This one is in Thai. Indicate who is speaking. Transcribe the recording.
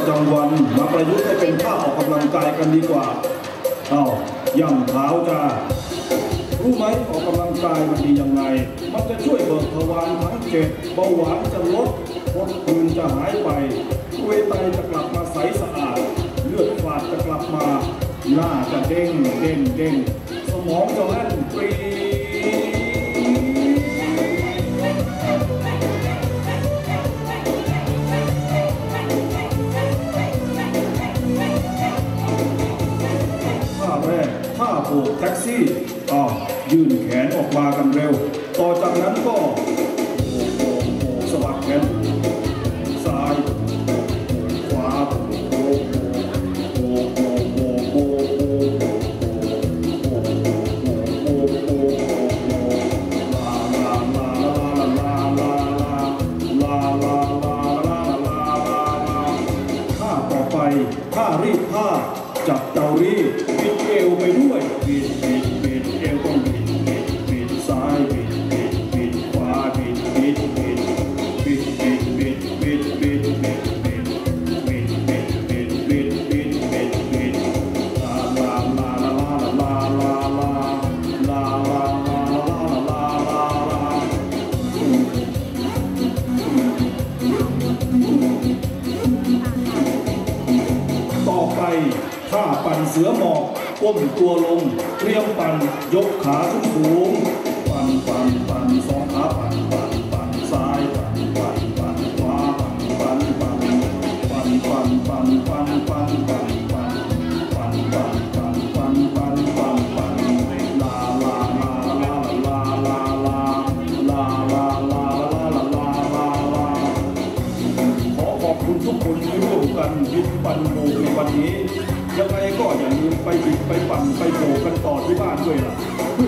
Speaker 1: จำวันมาประยุกต์ให้เป็นท่าออกกำลังกายกันดีกว่าย่ำเท้าจ้ารู้ไหมออกกำลังกายมันดียังไงมันจะช่วยเบิกทวารทั้ง7เบาหวานจะลดคนอื่นจะหายไปเวไตจะกลับมาใสสะอาดเลือดฝาดจะกลับมาหน้าจะเด้งสมองจะแล่นปรีท่าแรกท่าโบกแท็กซี่ยื่นแขนออกมากันเร็วต่อจากนั้นก็โบกสะบัดแขนซ้ายขวาโบกท่ารีดผ้าจับเตารีดบิดเอวไปด้วยบิดเอวต้องบิดซ้ายบิดขวาบิดท่าปั่นเสือหมอบก้มตัวลงเตรียมปั่นยกขาสูงปั่นสองขาปั่นซ้ายปั่นขวาปั่นขอขอบคุณทุกคนที่ร่วมกันบิดปั่นโบกในวันนี้ยังไงก็อย่าลืมไปบิดไปปั่นไปโบกกันต่อที่บ้านด้วยล่ะเพื่อ